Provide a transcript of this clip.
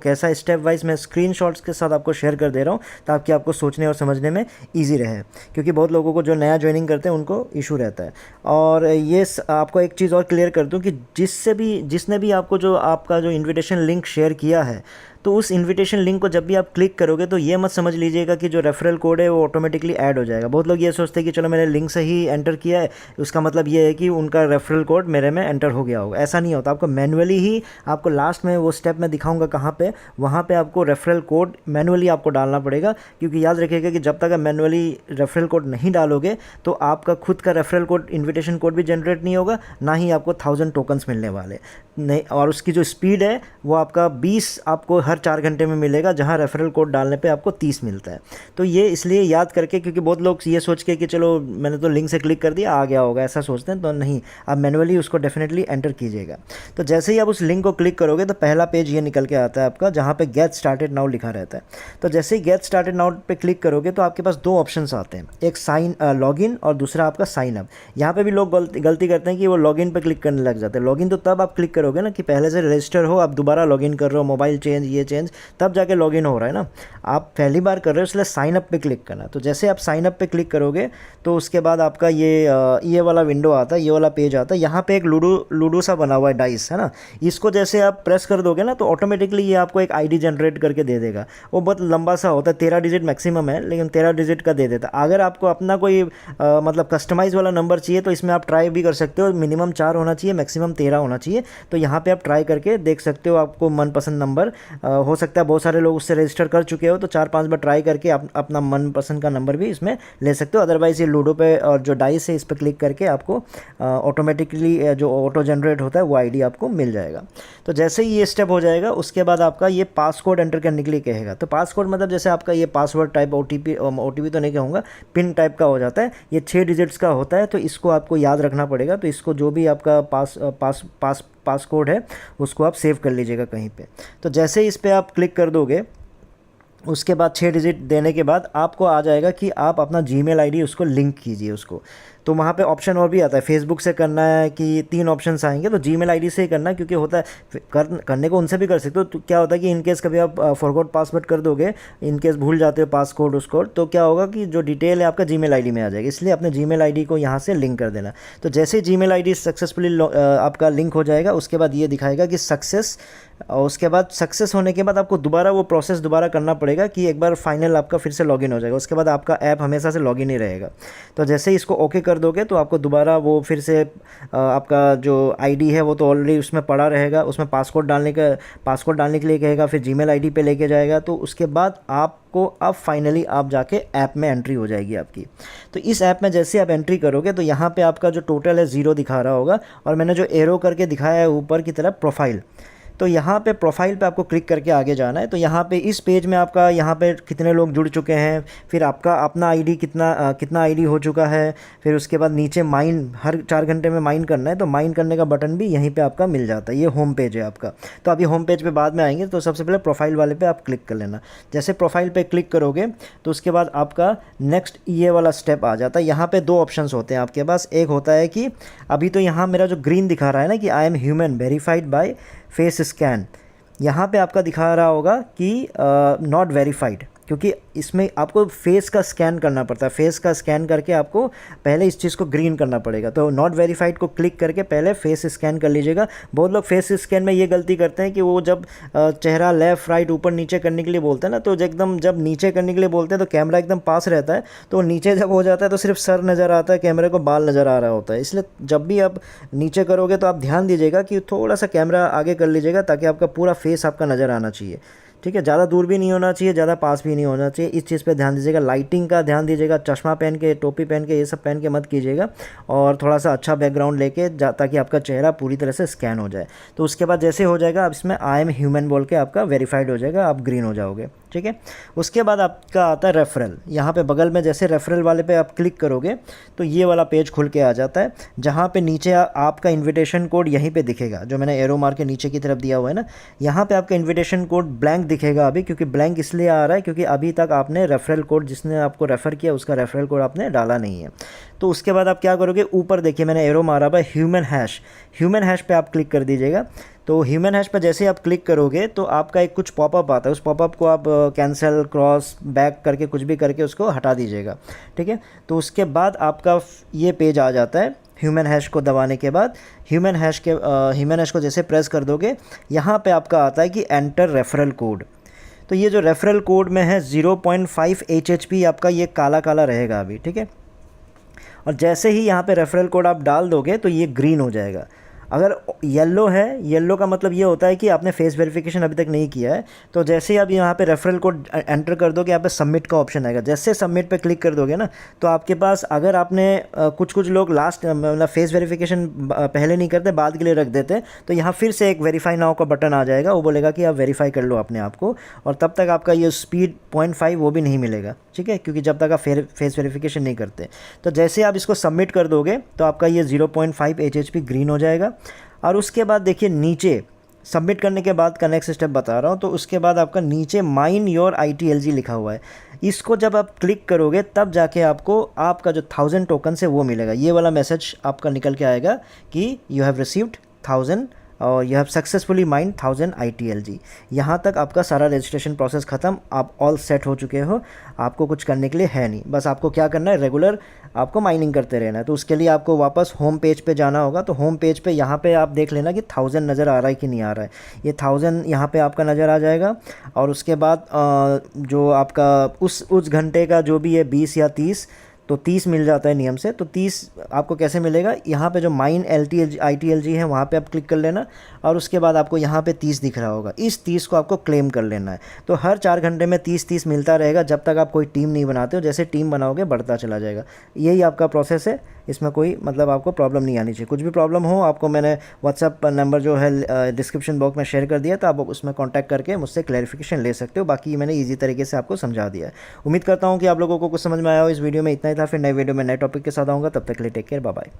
कैसा step wise मैं screenshots के साथ आपको शेयर कर दे रहा हूँ ताकि आपको सोचने और समझने में इजी रहे, क्योंकि बहुत लोगों को जो नया ज्वाइनिंग करते हैं उनको इशू रहता है। और ये आपको एक चीज़ और क्लियर कर दूँ कि जिसने भी आपको जो आपका जो इनविटेशन लिंक शेयर किया है, तो उस इनविटेशन लिंक को जब भी आप क्लिक करोगे तो ये मत समझ लीजिएगा कि जो रेफरल कोड है वो ऑटोमेटिकली ऐड हो जाएगा। बहुत लोग ये सोचते हैं कि चलो मैंने लिंक से ही एंटर किया है, उसका मतलब ये है कि उनका रेफरल कोड मेरे में एंटर हो गया होगा। ऐसा नहीं होता, आपको मैनुअली ही आपको लास्ट में वो स्टेप मैं दिखाऊंगा कहाँ पे, वहाँ पे आपको रेफरल कोड मैनुअली आपको डालना पड़ेगा। क्योंकि याद रखिएगा कि जब तक आप मैनुअली रेफरल कोड नहीं डालोगे तो आपका खुद का रेफरल कोड इन्विटेशन कोड भी जनरेट नहीं होगा, ना ही आपको 1000 टोकन्स मिलने वाले नहीं। और उसकी जो स्पीड है वो आपका 20 आपको हर 4 घंटे में मिलेगा, जहां रेफरल कोड डालने पे आपको 30 मिलता है। तो ये इसलिए याद करके, क्योंकि बहुत लोग ये सोच के कि चलो मैंने तो लिंक से क्लिक कर दिया आ गया होगा, ऐसा सोचते हैं, तो नहीं, आप मैनुअली उसको डेफिनेटली एंटर कीजिएगा। तो जैसे ही आप उस लिंक को क्लिक करोगे तो पहला पेज ये निकल के आता है आपका, जहाँ पे गेट स्टार्टेड नाउ लिखा रहता है। तो जैसे ही गेट स्टार्टेड नाउ पे क्लिक करोगे तो आपके पास दो ऑप्शंस आते हैं, एक लॉगिन और दूसरा आपका साइन अप। यहाँ पे भी लोग गलती करते हैं कि वो लॉगिन पे क्लिक करने लग जाते हैं। लॉगिन तो तब आप क्लिक करोगे ना कि पहले से रजिस्टर हो, आप दोबारा लॉगिन कर रहे हो, मोबाइल चेंज ये चेंज, तब जाके लॉगिन हो रहा है ना। आप पहली बार कर रहे हो इसलिए साइन अप पे क्लिक करना। तो जैसे आप साइन अप पे क्लिक करोगे तो उसके बाद आपका ये वाला विंडो आता है, ये वाला पेज आता है। यहाँ पे एक लूडो सा बना हुआ है, डाइस है ना, इसको जैसे आप प्रेस कर दोगे ना तो ऑटोमेटिकली ये आपको एक आईडी जनरेट करके दे देगा। वो बहुत लंबा सा होता है, 13 डिजिट मैक्सिमम है, लेकिन 13 डिजिट का दे देता है। अगर आपको अपना कोई मतलब कस्टमाइज वाला नंबर चाहिए तो इसमें आप ट्राई भी कर सकते हो। मिनिमम 4 होना चाहिए, मैक्सिमम 13 होना चाहिए। तो यहाँ पे आप ट्राई करके देख सकते हो, आपको मनपसंद नंबर हो सकता है, बहुत सारे लोग उससे रजिस्टर कर चुके हो, तो 4-5 बार ट्राई करके अपना मनपसंद का नंबर भी इसमें ले सकते हो। अदरवाइज़ ये लूडो पे और जो डाइस है इस पर क्लिक करके आपको ऑटोमेटिकली जो ऑटो जनरेट होता है वो आईडी आपको मिल जाएगा। तो जैसे ही ये स्टेप हो जाएगा उसके बाद आपका ये पासकोड एंटर करने के लिए कहेगा। तो पासकोड मतलब जैसे आपका ये पासवर्ड टाइप ओटीपी तो नहीं कहूँगा, पिन टाइप का हो जाता है। ये 6 डिजिट्स का होता है, तो इसको आपको याद रखना पड़ेगा। तो इसको जो भी आपका पासकोड है उसको आप सेव कर लीजिएगा कहीं पे। तो जैसे ही इस पर आप क्लिक कर दोगे उसके बाद 6 डिजिट देने के बाद आपको आ जाएगा कि आप अपना जीमेल आईडी उसको लिंक कीजिए उसको। तो वहाँ पे ऑप्शन और भी आता है, फेसबुक से करना है कि 3 ऑप्शंस आएंगे। तो जीमेल आईडी से ही करना, क्योंकि होता है करने को उनसे भी कर सकते हो। तो क्या होता है कि इनकेस कभी आप फॉरगॉट पासवर्ड कर दोगे, इनकेस भूल जाते हो पासकोड उसको, तो क्या होगा कि जो डिटेल है आपका जीमेल आईडी में आ जाएगी। इसलिए अपने जीमेल आईडी को यहाँ से लिंक कर देना। तो जैसे ही जीमेल आईडी सक्सेसफुली आपका लिंक हो जाएगा उसके बाद ये दिखाएगा कि सक्सेस, और उसके बाद सक्सेस होने के बाद आपको दोबारा वो प्रोसेस दोबारा करना पड़ेगा कि एक बार फाइनल आपका फिर से लॉगिन हो जाएगा। उसके बाद आपका ऐप हमेशा से लॉगिन ही रहेगा। तो जैसे ही इसको ओके कर दोगे तो आपको दोबारा वो फिर से आपका जो आईडी है वो तो ऑलरेडी उसमें पड़ा रहेगा, उसमें पासकोड डालने के लिए कहेगा, फिर जीमेल आईडी पे लेके जाएगा। तो उसके बाद आपको अब फाइनली आप जाके ऐप में एंट्री हो जाएगी आपकी। तो इस ऐप में जैसे आप एंट्री करोगे तो यहाँ पे आपका जो टोटल है 0 दिखा रहा होगा, और मैंने जो एरो करके दिखाया है ऊपर की तरफ प्रोफाइल, तो यहाँ पे प्रोफाइल पे आपको क्लिक करके आगे जाना है। तो यहाँ पे इस पेज में आपका यहाँ पे कितने लोग जुड़ चुके हैं, फिर आपका अपना आईडी कितना आईडी हो चुका है, फिर उसके बाद नीचे माइन, हर 4 घंटे में माइन करना है, तो माइन करने का बटन भी यहीं पे आपका मिल जाता है। ये होम पेज है आपका। तो अभी होम पेज पे बाद में आएंगे, तो सबसे पहले प्रोफाइल वाले पे आप क्लिक कर लेना। जैसे प्रोफाइल पे क्लिक करोगे तो उसके बाद आपका नेक्स्ट ये वाला स्टेप आ जाता है। यहाँ पे 2 ऑप्शंस होते हैं आपके पास। एक होता है कि अभी तो यहाँ मेरा जो ग्रीन दिखा रहा है ना कि I am human verified by face scan, यहाँ पे आपका दिखा रहा होगा कि नॉट वेरीफाइड, क्योंकि इसमें आपको फेस का स्कैन करना पड़ता है। फेस का स्कैन करके आपको पहले इस चीज़ को ग्रीन करना पड़ेगा। तो नॉट वेरीफाइड को क्लिक करके पहले फेस स्कैन कर लीजिएगा। बहुत लोग फेस स्कैन में ये गलती करते हैं कि वो जब चेहरा लेफ़्ट राइट ऊपर नीचे करने के लिए बोलते हैं ना, तो एकदम जब नीचे करने के लिए बोलते हैं तो कैमरा एकदम पास रहता है, तो नीचे जब हो जाता है तो सिर्फ सर नज़र आता है, कैमरे को बाल नज़र आ रहा होता है। इसलिए जब भी आप नीचे करोगे तो आप ध्यान दीजिएगा कि थोड़ा सा कैमरा आगे कर लीजिएगा, ताकि आपका पूरा फेस आपका नज़र आना चाहिए। ठीक है, ज़्यादा दूर भी नहीं होना चाहिए, ज़्यादा पास भी नहीं होना चाहिए। इस चीज़ पे ध्यान दीजिएगा। लाइटिंग का ध्यान दीजिएगा, चश्मा पहन के, टोपी पहन के, ये सब पहन के मत कीजिएगा, और थोड़ा सा अच्छा बैकग्राउंड लेके ताकि आपका चेहरा पूरी तरह से स्कैन हो जाए। तो उसके बाद जैसे हो जाएगा, अब इसमें आई एम ह्यूमन बोल के आपका वेरीफाइड हो जाएगा, आप ग्रीन हो जाओगे। ठीक है, उसके बाद आपका आता है रेफरल। यहाँ पे बगल में जैसे रेफरल वाले पे आप क्लिक करोगे तो ये वाला पेज खुल के आ जाता है, जहाँ पे नीचे आपका इन्विटेशन कोड यहीं पे दिखेगा, जो मैंने एरो मार के नीचे की तरफ दिया हुआ है ना। यहाँ पे आपका इन्विटेशन कोड ब्लैंक दिखेगा अभी, क्योंकि ब्लैंक इसलिए आ रहा है क्योंकि अभी तक आपने रेफरल कोड, जिसने आपको रेफ़र किया उसका रेफरल कोड आपने डाला नहीं है। तो उसके बाद आप क्या करोगे, ऊपर देखिए मैंने एरो मारा हुआ है ह्यूमन हैश पे आप क्लिक कर दीजिएगा। तो ह्यूमन हैश पे जैसे ही आप क्लिक करोगे तो आपका एक कुछ पॉपअप आता है, उस पॉपअप को आप कैंसिल क्रॉस बैक करके कुछ भी करके उसको हटा दीजिएगा, ठीक है। तो उसके बाद आपका ये पेज आ जाता है। ह्यूमन हैश को दबाने के बाद ह्यूमन हैश को जैसे प्रेस कर दोगे, यहाँ पे आपका आता है कि एंटर रेफरल कोड। तो ये जो रेफरल कोड में है 0.5 HHP आपका ये काला काला रहेगा अभी, ठीक है। और जैसे ही यहाँ पे रेफरल कोड आप डाल दोगे तो ये ग्रीन हो जाएगा। अगर येलो है, येलो का मतलब ये होता है कि आपने फेस वेरिफिकेशन अभी तक नहीं किया है। तो जैसे ही आप यहाँ पे रेफरल कोड एंटर कर दोगे, यहाँ पे सबमिट का ऑप्शन आएगा। जैसे सबमिट पे क्लिक कर दोगे ना, तो आपके पास अगर आपने कुछ लोग लास्ट मतलब फेस वेरिफिकेशन पहले नहीं करते, बाद के लिए रख देते, तो यहाँ फिर से एक वेरीफाई नाउ का बटन आ जाएगा। वो बोलेगा कि आप वेरीफाई कर लो अपने आप को, और तब तक आपका ये स्पीड 0.5 वो भी नहीं मिलेगा, ठीक है, क्योंकि जब तक आप फेस वेरिफिकेशन नहीं करते। तो जैसे आप इसको सबमिट कर दोगे तो आपका ये 0.5 HHP ग्रीन हो जाएगा। और उसके बाद देखिए नीचे सबमिट करने के बाद का नेक्स्ट स्टेप बता रहा हूँ। तो उसके बाद आपका नीचे माइन योर ITLG लिखा हुआ है, इसको जब आप क्लिक करोगे तब जाके आपको आपका जो 1000 टोकन है वो मिलेगा। ये वाला मैसेज आपका निकल के आएगा कि यू हैव रिसीव्ड 1000 और you have successfully mind 1000 ITLG। यहाँ तक आपका सारा रजिस्ट्रेशन प्रोसेस ख़त्म, आप ऑल सेट हो चुके हो। आपको कुछ करने के लिए है नहीं, बस आपको क्या करना है, रेगुलर आपको माइनिंग करते रहना है। तो उसके लिए आपको वापस होम पेज पे जाना होगा। तो होम पेज पे यहाँ पे आप देख लेना कि 1000 नज़र आ रहा है कि नहीं आ रहा है। ये 1000 यहाँ पे आपका नज़र आ जाएगा। और उसके बाद जो आपका उस घंटे का जो भी है 20 या 30, तो 30 मिल जाता है नियम से। तो 30 आपको कैसे मिलेगा, यहाँ पे जो माइन ITLG है वहाँ पे आप क्लिक कर लेना, और उसके बाद आपको यहाँ पे 30 दिख रहा होगा, इस 30 को आपको क्लेम कर लेना है। तो हर 4 घंटे में 30 मिलता रहेगा जब तक आप कोई टीम नहीं बनाते हो। जैसे टीम बनाओगे बढ़ता चला जाएगा। यही आपका प्रोसेस है, इसमें कोई मतलब आपको प्रॉब्लम नहीं आनी चाहिए। कुछ भी प्रॉब्लम हो आपको मैंने व्हाट्सअप नंबर जो है डिस्क्रिप्शन बॉक्स में शेयर कर दिया, तो आप उसमें कॉन्टैक्ट करके मुझसे क्लैरिफिकेशन ले सकते हो। बाकी मैंने ईजी तरीके से आपको समझा दिया है। उम्मीद करता हूँ कि आप लोगों को कुछ समझ में आया हो इस वीडियो में। इतना ही था, फिर नए वीडियो में नए टॉपिक के साथ आऊँगा। तब तक के लिए टेक केयर, बाय बाय।